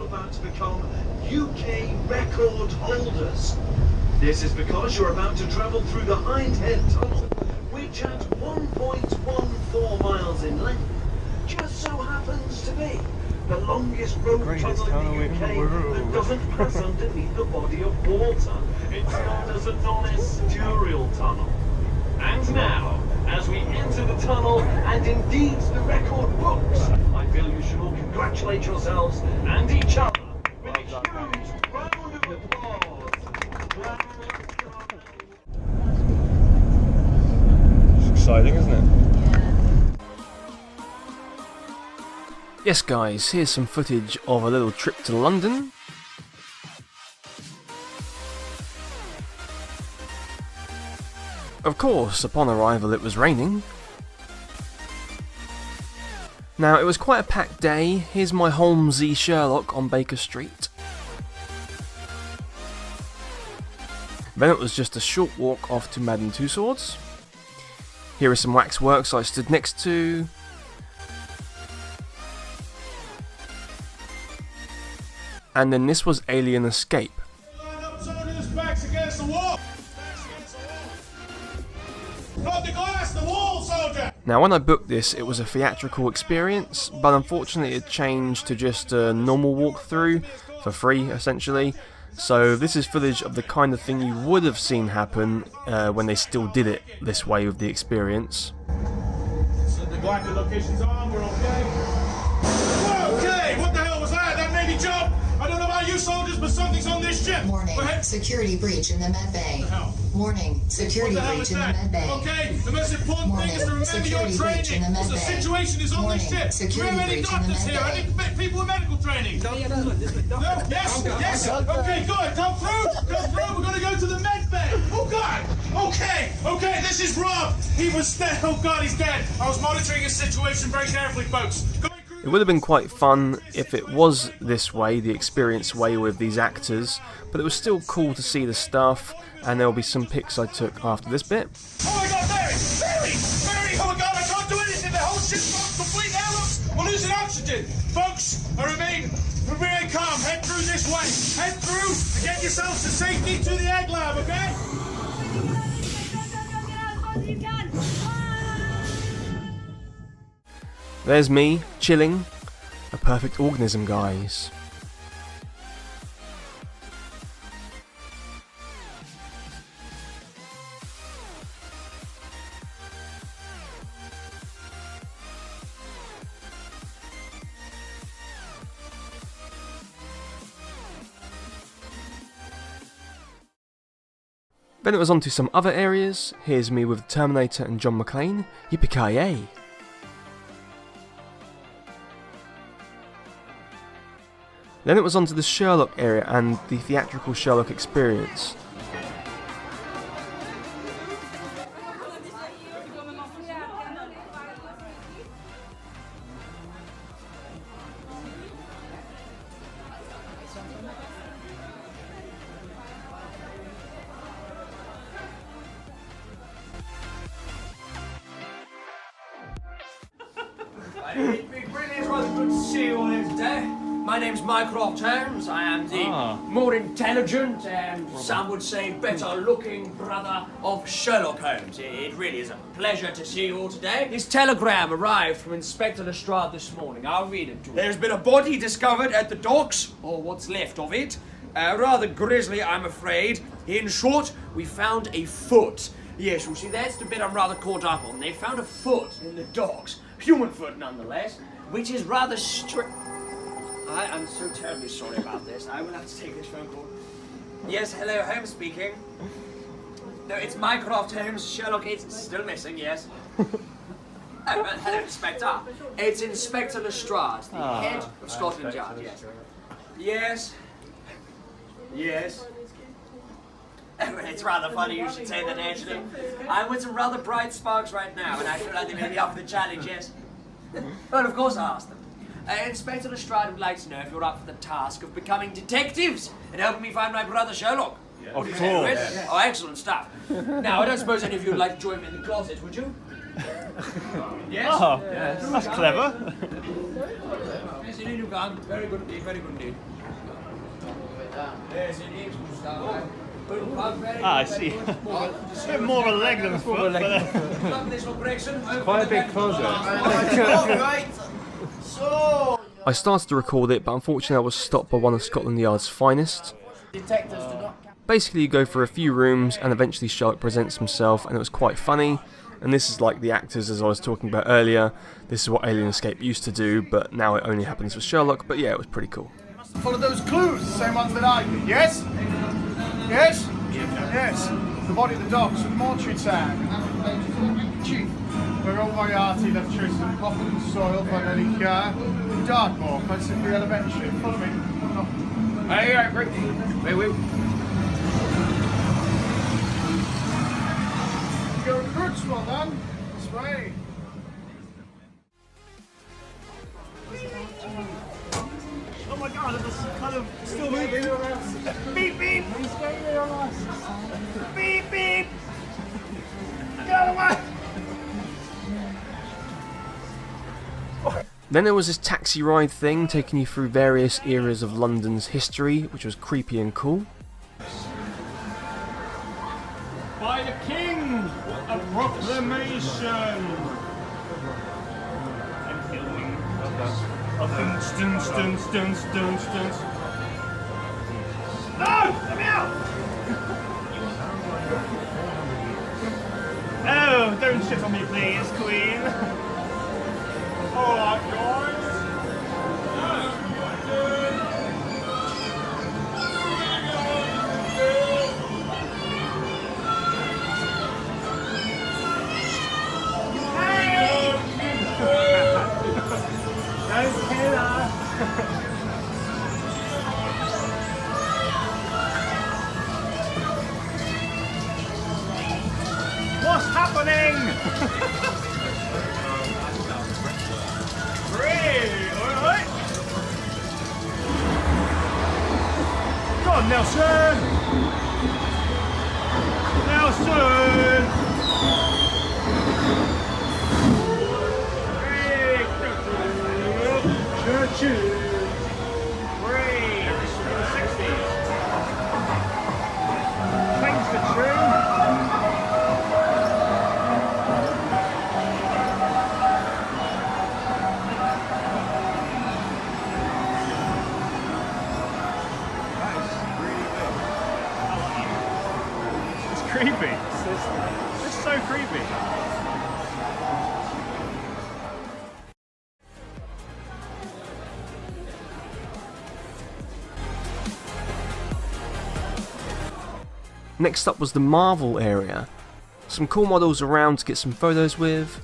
about to become UK record holders. This is because you're about to travel through the Hindhead Tunnel, which at 1.14 miles in length just so happens to be the longest road tunnel in the UK that doesn't pass underneath the body of water. It's known as a non-estuarial tunnel. And now, as we enter the tunnel, and indeed the record books, I feel you should all congratulate yourselves and each other with a huge round of applause. It's exciting, isn't it? Yeah. Yes guys, here's some footage of a little trip to London. Of course, upon arrival it was raining. Now, it was quite a packed day. Here's my Holmesy Sherlock on Baker Street. Then it was just a short walk off to Madame Tussauds. Here are some waxworks I stood next to. And then this was Alien Escape. Line up, soldiers, backs against the wall. Not the glass, the wall, soldier! Now when I booked this, it was a theatrical experience, but unfortunately it changed to just a normal walkthrough, for free essentially. So this is footage of the kind of thing you would have seen happen when they still did it this way with the experience. So the galactic location's on, we're okay. We're okay! What the hell was that? That Navy job? I don't know about you soldiers, but something's on this ship. Warning, Go ahead. security breach in the med bay. What the hell? Warning, security What the hell breach is in the that? med bay. Okay, the most important Warning, thing is to remember your security breach in training. the med The bay. situation is on Warning, this ship. Do we security have any breach in the doctors med here? I bay. need people with medical training. No, yes, yes. Okay, good. Come through. We're going to go to the med bay. Oh, God. Okay, this is Rob. He was dead. Oh, God, he's dead. I was monitoring his situation very carefully, folks. It would have been quite fun if it was this way, the experience way with these actors, but it was still cool to see the stuff, and there'll be some pics I took after this bit. Oh my God, Barry! Oh my God, I can't do anything. The whole ship's gone complete air loss. We're losing oxygen. Folks, remain calm. Head through this way. Head through and get yourselves to safety to the egg lab, okay? There's me, chilling. A perfect organism, guys. Then it was on to some other areas. Here's me with Terminator and John McClane. Yippee-ki-yay! Then it was on to the Sherlock area and the theatrical Sherlock experience. It's rather good to see you all here today. My name's Mycroft Holmes. I am the more intelligent and some would say better looking brother of Sherlock Holmes. It really is a pleasure to see you all today. This telegram arrived from Inspector Lestrade this morning. I'll read it to you. There's been a body discovered at the docks, or what's left of it. Rather grisly, I'm afraid. In short, we found a foot. Yes, you see, that's the bit I'm rather caught up on. They found a foot in the docks. Human foot, nonetheless, which is rather I am so terribly sorry about this. I will have to take this phone call. Yes, hello, Holmes speaking. No, it's Mycroft Holmes. Sherlock is still missing, yes. Oh, well, hello, Inspector. It's Inspector Lestrade, the head of Scotland Yard, yes. Yes. It's rather funny you should say that, actually. I'm with some rather bright sparks right now, and I feel like they may be up for the challenge, yes? Well, of course I asked them. Inspector Lestrade would like to know if you're up for the task of becoming detectives and helping me find my brother Sherlock. Of course. Oh, excellent stuff. Now, I don't suppose any of you would like to join me in the closet, would you? Yes? Oh, yes. That's clever. Yes, indeed you can. Very good indeed, very good indeed. There's an equal stuff. I see. A bit more of a leg than a foot. Quite a big closet. I started to record it, but unfortunately I was stopped by one of Scotland Yard's finest. Basically you go for a few rooms and eventually Sherlock presents himself, and it was quite funny. And this is like the actors, as I was talking about earlier. This is what Alien Escape used to do, but now it only happens with Sherlock. But yeah, it was pretty cool. Follow those clues, the same ones that I did, yes? Yes? Yes. The body of the dog, some mortuary tag, Chief, where all Moriarty left traces of copper and soil for any car. Dartmoor, quite simply elementary. Follow me. Hey, wait. Go recruits, well done. This way. Oh my god, it's kind of still moving. Beep beep! Beep beep! Get away! Then there was this taxi ride thing taking you through various eras of London's history, which was creepy and cool. By the king! A proclamation! I'm filming. Stunts. No! Let me out! Oh, don't shit on me, please, Queen. Alright, guys. What's happening? Alright. Go on, Nelson! Churchill! Great! This is from the 60s. Thanks for true. Creepy. It's so creepy. Next up was the Marvel area. Some cool models around to get some photos with.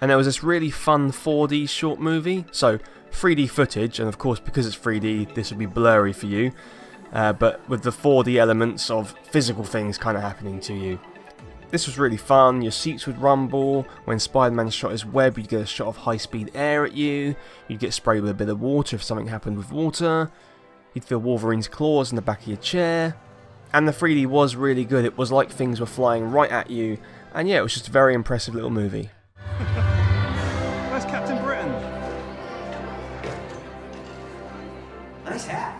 And there was this really fun 4D short movie, so 3D footage, and of course because it's 3D this would be blurry for you, but with the 4D elements of physical things kind of happening to you. This was really fun. Your seats would rumble. When Spider-Man shot his web, you'd get a shot of high-speed air at you. You'd get sprayed with a bit of water if something happened with water. You'd feel Wolverine's claws in the back of your chair. And the 3D was really good. It was like things were flying right at you. And yeah, it was just a very impressive little movie. Where's Captain Britain? Nice hat.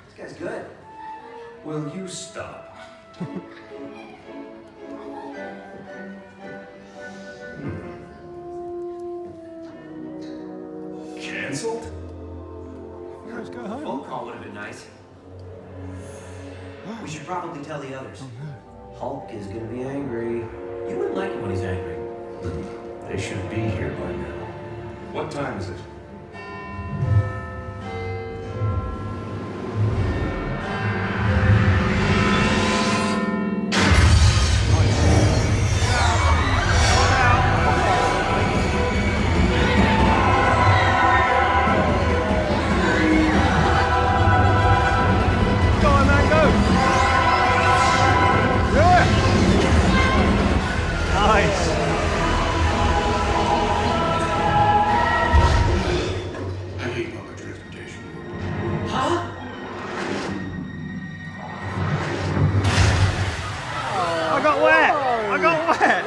This guy's good. Will you stop? Let's go home. Phone call would have been nice. We should probably tell the others. Hulk is gonna be angry. You wouldn't like him when he's angry. They should be here by now. What time is it? Go on, man, go! Yeah! Nice! I hate public transportation. Huh? I got wet! I got wet!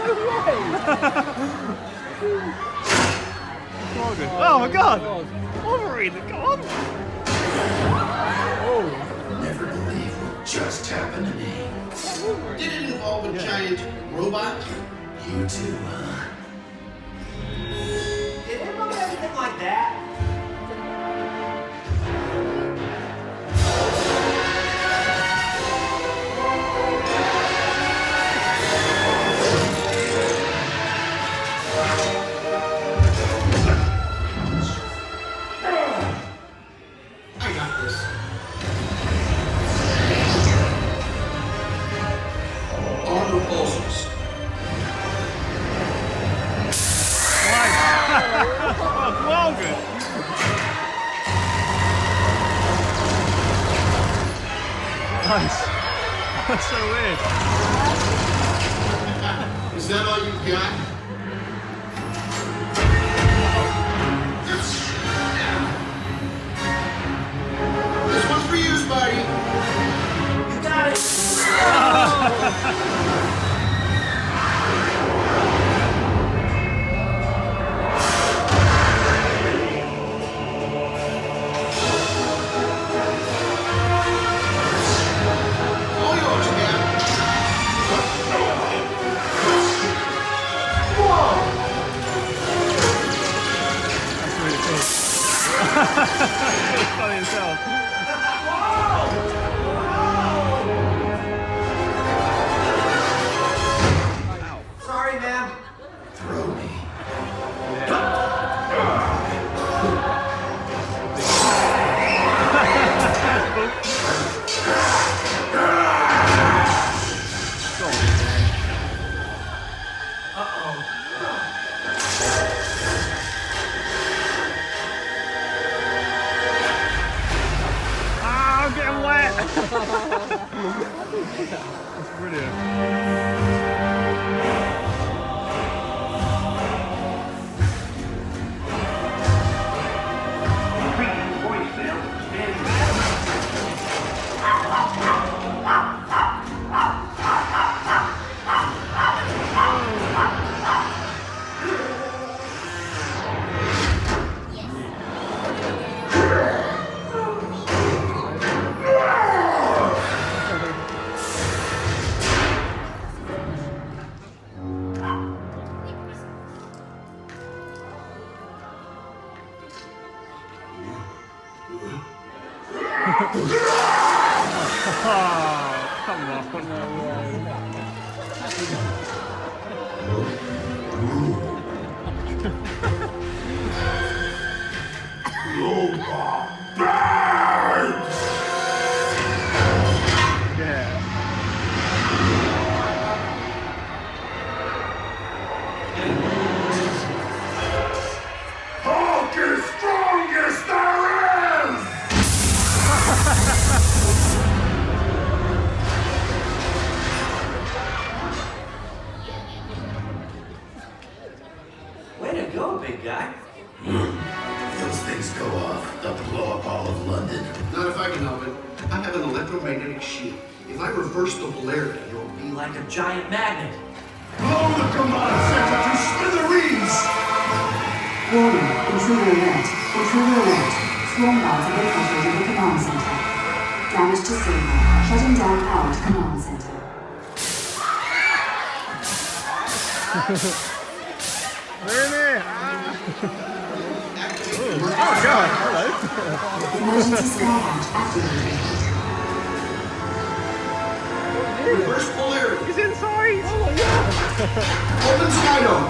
Oh my god! Wolverine, come on! Never believe what just happened to me. Did it involve a giant robot? You too, huh? Did it look anything like that? I got this. On repulsors. Well good! Nice! That's so weird. Is that all you got? This one's for you, Spidey. You got it! All yours, man. That's really cool. It's funny as hell. Sorry, ma'am. Throw me. Ah, I'm getting wet! That's brilliant. Oh, come on. Yeah. Hulk is strongest there is! Way to go, big guy. If those things go off, they'll blow up all of London. Not if I can help it. I have an electromagnetic shield. If I reverse the polarity, You'll be like a giant magnet. blow the command center to smithereens! Warning, intruder alert. Intruder alert. Swarm guards have infiltrated the command center. Damage to signal. Shutting down power to command center. They're in there! God, hello. Emergency skyhatch activated. Reverse polarity. He's inside. Open sky door.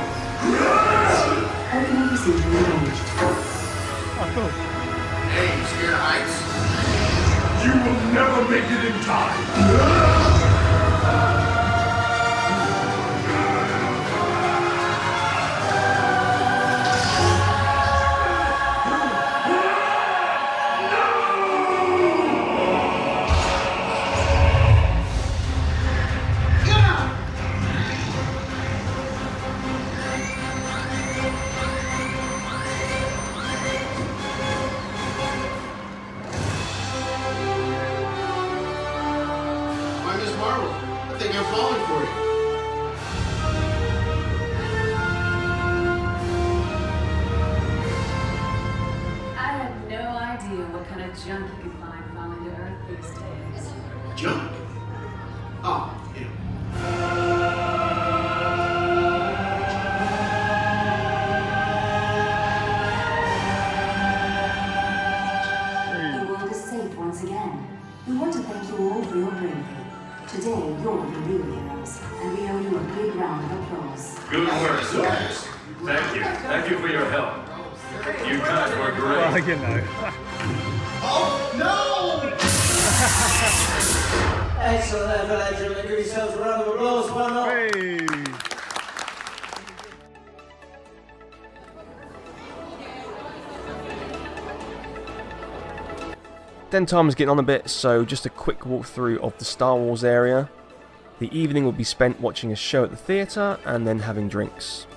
Opening procedure engaged. Oh, cool. Hey, you scared of heights? You will never make it in time. I think I'm falling for you. I have no idea what kind of junk you can find falling to Earth these days. Junk? Oh, yeah. The world is safe once again. We want to thank you all for your bravery. Today, you're the real heroes, and we owe you a big round of applause. Good work, soldiers. Thank you. Thank you for your help. You guys were great. Well, you know. Oh, no! Excellent effort, gentlemen. Give yourselves a round of applause. Why not? Hey. Then time is getting on a bit, so just a quick walkthrough of the Star Wars area. The evening will be spent watching a show at the theatre and then having drinks.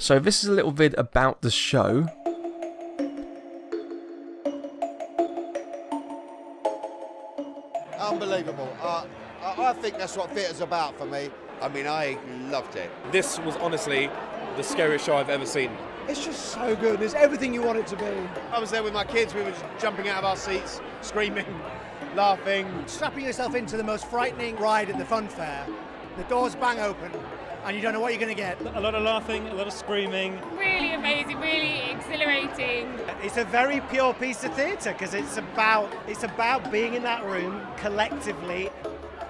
So this is a little vid about the show. Unbelievable. I think that's what theatre's about for me. I mean, I loved it. This was honestly the scariest show I've ever seen. It's just so good. It's everything you want it to be. I was there with my kids. We were just jumping out of our seats, screaming, laughing. Strapping yourself into the most frightening ride at the fun fair. The doors bang open, and you don't know what you're going to get. A lot of laughing, a lot of screaming. Really amazing, really exhilarating. It's a very pure piece of theatre because it's about being in that room collectively.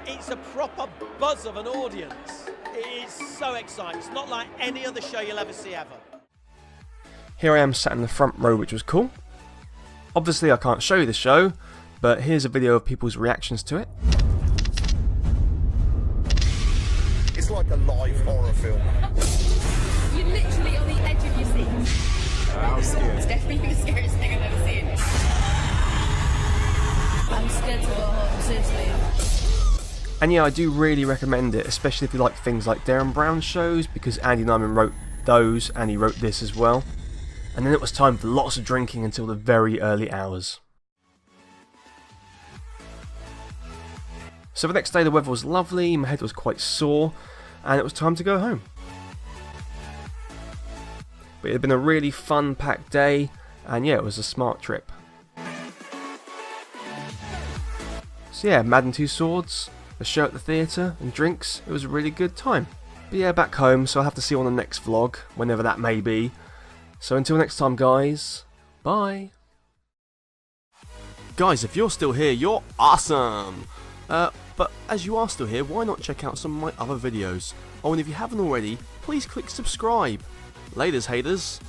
It's a proper buzz of an audience. It is so exciting. It's not like any other show you'll ever see ever. Here I am sat in the front row, which was cool. Obviously I can't show you the show, but here's a video of people's reactions to it. It's like a live horror film. You're literally on the edge of your seat. It's definitely the scariest thing I've ever seen. I'm scared to go home, seriously. And yeah, I do really recommend it, especially if you like things like Darren Brown shows, because Andy Nyman wrote those and he wrote this as well. And then it was time for lots of drinking until the very early hours. So the next day the weather was lovely, my head was quite sore, and it was time to go home. But it had been a really fun packed day, and yeah, it was a smart trip. So yeah, Madame Tussauds, a show at the theatre, and drinks. It was a really good time. But yeah, back home, so I'll have to see you on the next vlog, whenever that may be. So until next time guys, bye! Guys, if you're still here, you're awesome! But as you are still here, why not check out some of my other videos? Oh, and if you haven't already, please click subscribe. Laters, haters!